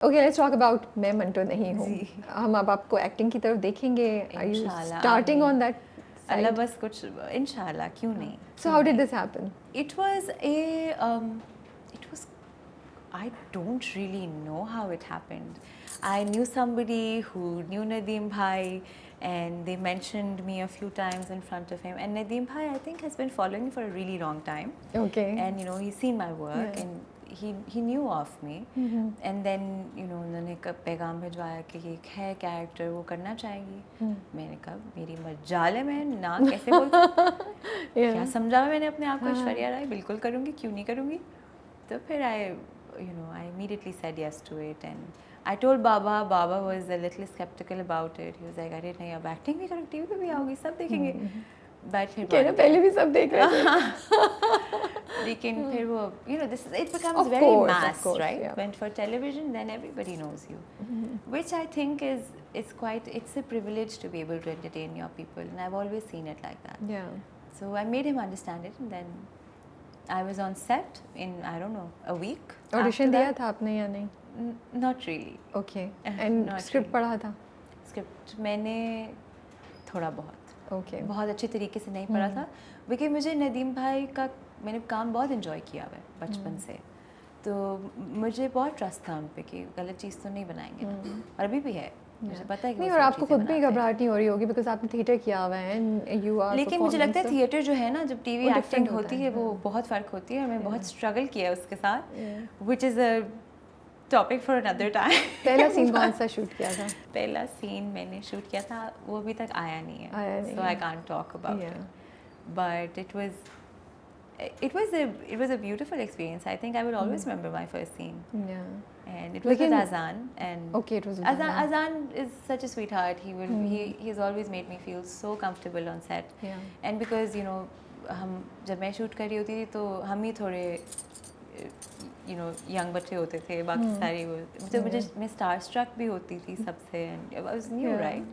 Okay, let's talk about मैं मंटो नहीं हूँ। जी। हम अब आपको एक्टिंग की तरफ देखेंगे। आर यू इंशाल्लाह, स्टार्टिंग ऑन आमीन। That Allah side? बस कुछ इंशाल्लाह क्यों नहीं, so how did this happen? It was it was, I don't really know how it happened. I knew somebody who knew Nadeem Bhai, and they mentioned me a few times in front of him. And Nadeem Bhai, I think, has been following me for a really long time. Okay. And he's seen my work, Yeah. and he knew of me. And then उन्होंने पैगाम भिजवाया कि एक है character, वो करना चाहेगी। मैंने कहा मेरी मजाल है, मैं ना कैसे बोल सकती? क्या समझा मैंने अपने आप को ऐश्वर्या राय, बिल्कुल करूँगी, क्यों नहीं करूँगी। तो फिर I immediately said yes to it, and I told Baba. Baba was a little skeptical about it. He was like, अरे नहीं, अब एक्टिंग भी करो, टीवी पे भी आओगी, सब देखेंगे। बट फिर कहना पहले भी सब देख रहे थे। लेकिन फिर वो it becomes Of very course, of mass, course, right? yeah. When for television, then everybody knows you, which I think it's a privilege to be able to entertain your people, and I've always seen it like that. Yeah. So I made him understand it, and then I was on set in, I don't know, a week. Audition दिया था आपने या नहीं? Not really. Okay. And Not script really. पढ़ा था? Script मैंने थोड़ा बहुत ओके। बहुत अच्छे तरीके से नहीं पढ़ा था, क्योंकि मुझे नदीम भाई का मैंने काम बहुत इन्जॉय किया हुआ है बचपन से, तो मुझे बहुत ट्रस्ट था उन पे कि गलत चीज़ तो नहीं बनाएंगे ना। और अभी भी है, मुझे पता है कि नहीं, वो और सब आपको चीज़ें खुद भी बनाते हैं। घबराहट नहीं हो रही होगी बिकॉज आपने थिएटर किया हुआ है एंड यू आर। लेकिन मुझे लगता है थिएटर जो है ना, जब टीवी वो एक्टिंग different होता होती है, है वो बहुत फ़र्क होती है, और मैं बहुत स्ट्रगल किया है उसके साथ, which is a topic for another time. पहला सीन कौन सा शूट किया था? पहला सीन मैंने शूट किया था, वो अभी तक आया नहीं आया है, नहीं सो है। I can't talk about Yeah. It, but it was a beautiful experience. I think I will always remember my first scene, Yeah. and it was with लेकिन- Azan. And Okay, it was with Azan. Azan is such a sweetheart. He's always made me feel so comfortable on set. Yeah. And because हम जब मैं shoot कर रही होती थी तो हम ही थोड़े यंग बच्चे होते थे, बाकी सारी मुझे मैं स्टार स्ट्रक भी होती थी सबसे, and I was new, Yeah. right?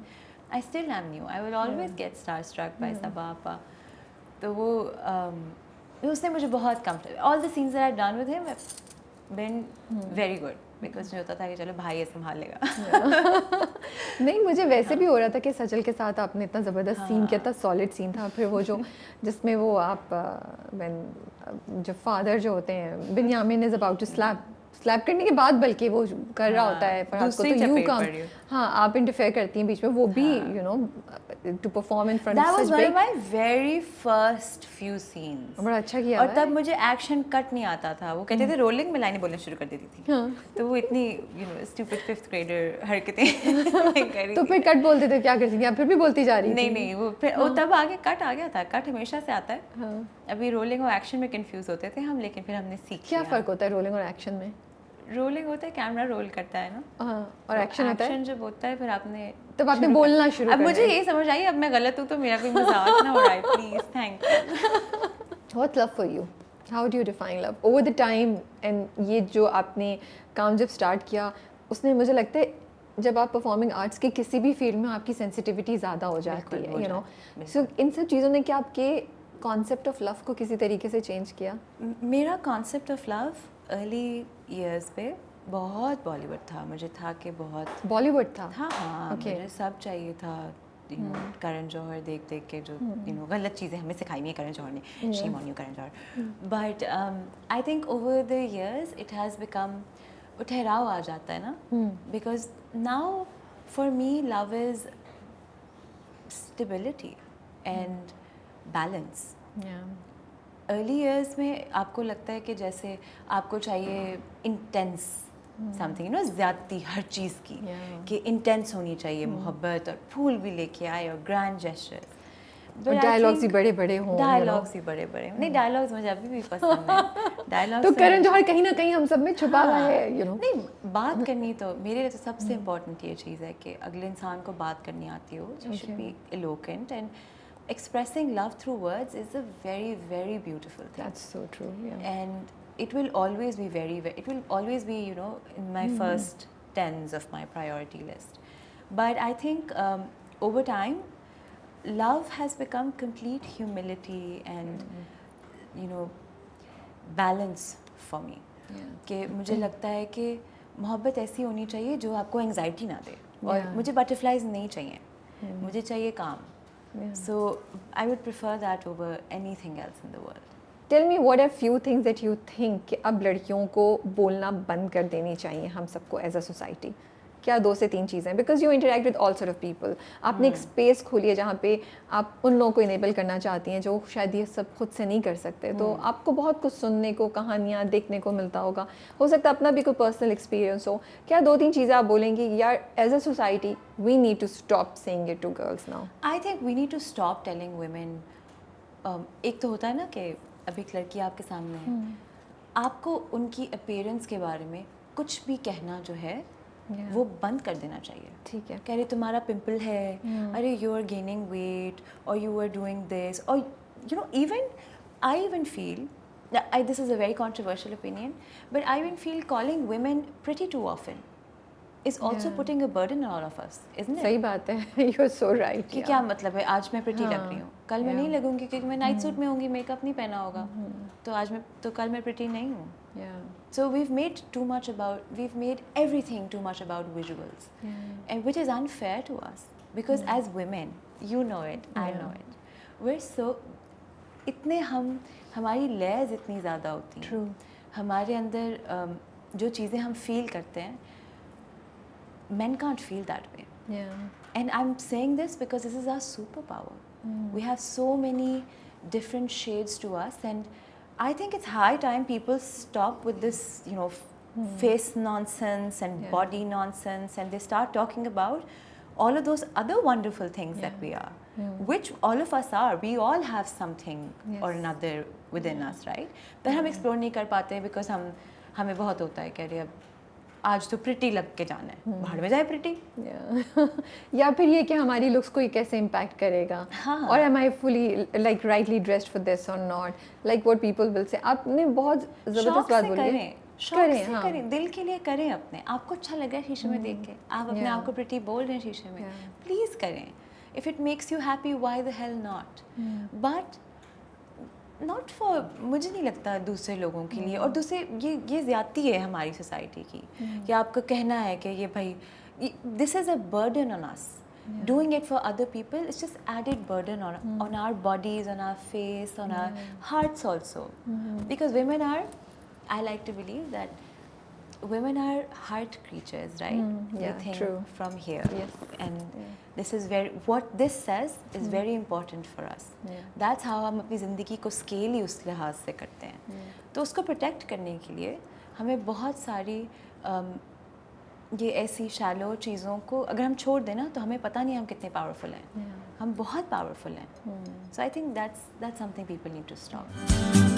I still am new. I will always get star struck by Sabah Appa. तो वो उसने मुझे बहुत comfortable, all the scenes that I've done with him have been very good, because मुझे होता था कि चलो भाई ये संभाल लेगा। नहीं, मुझे वैसे भी हो रहा था कि सजल के साथ आपने इतना ज़बरदस्त सीन किया था, सॉलिड सीन था। फिर वो जो जिसमें वो आप जो फादर जो होते हैं, Binyamin is about to slap करने के बाद बल्कि वो कर रहा होता है फरहाद को, तो यू कम, हाँ आप इंटरफेयर करती हैं बीच में, वो भी to perform in front That of was such one of big. my very first few scenes. बड़ा अच्छा किया और हुआ तब है। मुझे एक्शन कट नहीं आता था, वो कहते थे रोलिंग में लाइनें बोलना शुरू कर देती थी। तो वो इतनी स्टूपिड फिफ्थ ग्रेडर हरकतें करी तो थी। फिर कट बोलते थे, क्या करती थी आप? फिर भी बोलती जा रही थी? नहीं, वो तब आगे कट आ गया था, कट हमेशा से आता है। अभी रोलिंग और एक्शन में कंफ्यूज होते थे हम, लेकिन फिर हमने सीख क्या लिया। फ़र्क होता है रोलिंग और एक्शन में? रोलिंग होता है कैमरा रोल करता है ना, और एक्शन होता है एक्शन जब होता है फिर आपने तब आपने बोलना शुरू अब करना मुझे है। ये समझ आई, अब मैं गलत हूँ तो मेरा कोई मजाक ना हो रहा है, please thank you. What's love for you? How do you define love? Over the time, and ये जो आपने काम जब स्टार्ट किया, उसने मुझे लगता है जब आप परफॉर्मिंग आर्ट्स के किसी भी फील्ड में आपकी सेंसिटिविटी ज़्यादा हो जाती है, यू नो, सो इन सब चीज़ों ने क्या आपके कॉन्सेप्ट ऑफ लव को किसी तरीके से चेंज किया? मेरा concept of love early years पे बहुत बॉलीवुड था, मुझे था कि बहुत बॉलीवुड था? हाँ, Okay. मुझे सब चाहिए था, करण जौहर देख के जो गलत चीज़ें हमें सिखाई नहीं है करण जौहर ने, shame on you Karan Johar, but I think over the years it has become, वो ठहराव आ जाता है ना, because now for me love is stability and balance. Early years में आपको लगता है कि जैसे आपको चाहिए इंटेंस समथिंग, ज़्यादती हर चीज़ की, कि इंटेंस होनी चाहिए मोहब्बत, और फूल भी लेके आए और ग्रैंड जेस्चर्स, डायलॉग्स ही बड़े बड़े हों, डायलॉग्स ही बड़े बड़े। नहीं, डायलॉग्स मुझे अभी भी पसंद है। डायलॉग्स तो करण जौहर कहीं ना कहीं हम सब में छुपा हुआ है, यू नो। नहीं, बात करनी तो मेरे लिए तो सबसे इम्पोर्टेंट ये चीज़ है कि अगले इंसान को बात करनी आती हो, you should be eloquent, and expressing love through words is a very, very beautiful thing. That's so true, yeah. And it will always be it will always be, in my first tens of my priority list. But I think over time, love has become complete humility and, balance for me. Yeah. कि मुझे लगता है कि मोहब्बत ऐसी होनी चाहिए जो आपको एंजाइटी ना दे, और Yeah. मुझे बटरफ्लाइज नहीं चाहिए, मुझे चाहिए काम. Yeah. So I would prefer that over anything else in the world. Tell me what are few things that you think कि अब लड़कियों को बोलना बंद कर देनी चाहिए हम सबको एज अ सोसाइटी. क्या 2 से 3 चीज़ें, because you interact with all sort of people. आपने एक स्पेस खोली है जहाँ पे आप उन लोगों को इनेबल करना चाहती हैं जो शायद ये सब खुद से नहीं कर सकते. तो आपको बहुत कुछ सुनने को, कहानियाँ देखने को मिलता होगा, हो सकता है अपना भी कोई पर्सनल एक्सपीरियंस हो. क्या 2-3 चीज़ें आप बोलेंगी यार as a society we need to stop saying it to girls now? I think we need to stop telling women. एक तो होता है ना कि अभी एक लड़की आपके सामने है, आपको उनकी अपीयरेंस के बारे में कुछ भी कहना जो है वो बंद कर देना चाहिए. ठीक है. कह रहे तुम्हारा पिंपल है, अरे यू आर गेनिंग वेट, और यू आर डूइंग दिस, और you know even I even feel, this is a very controversial opinion, but I even feel calling women pretty too often is also putting a burden on all of us, isn't it? सही बात है. You are so right. कि क्या मतलब है, आज मैं pretty लग रही हूँ, कल मैं नहीं लगूंगी क्योंकि मैं नाइट सूट में होंगी, मेकअप नहीं पहना होगा, तो कल मैं प्रिटी नहीं हूँ. So we've made everything too much about visuals, and which is unfair to us because as women, you know it, I know it, we're so इतने हमारी लेयर्स इतनी ज़्यादा होती हैं. True. हमारे अंदर जो चीज़ें हम फील करते हैं, men can't feel that way. And I'm saying this because this is our superpower. We have so many different shades to us, and I think it's high time people stop with this, face nonsense and body nonsense, and they start talking about all of those other wonderful things that we are, which all of us are. We all have something or another within us, right? But हम explore नहीं कर पाते because हमें बहुत होता है कि अरे अब आज तो प्रिटी लग के जाना है, बाहर में जाए प्रिटी. या फिर ये कि हमारी लुक्स को ये कैसे इम्पैक्ट करेगा, और am I fully like rightly dressed for this और not, like what people will say. आपने बहुत ज़बरदस्त बात बोली है. करें, दिल के लिए करें अपने. आपको अच्छा लग रहा है शीशे में देख के, आप अपने आप को प्रिटी बोल रहे हैं शीशे में, प्लीज़ करें. If it makes you happy, why the hell not. But not for, मुझे नहीं लगता दूसरे लोगों के लिए. और दूसरे ये ज़्यादती है हमारी सोसाइटी की कि आपको कहना है कि ये भाई, this is a burden on us. Doing it for other people is just added burden on our bodies, on our face, on our hearts also. Because women are, I like to believe that women are heart creatures, right? We think true. from here. Yes. And this is what this says is very important for us. That's how हम अपनी ज़िंदगी को scale ही उस लिहाज से करते हैं. तो उसको प्रोटेक्ट करने के लिए हमें बहुत सारी ये ऐसी शैलो चीज़ों को अगर हम छोड़ दें ना, तो हमें पता नहीं हम कितने पावरफुल हैं. हम बहुत पावरफुल हैं. So I think that's something people need to stop.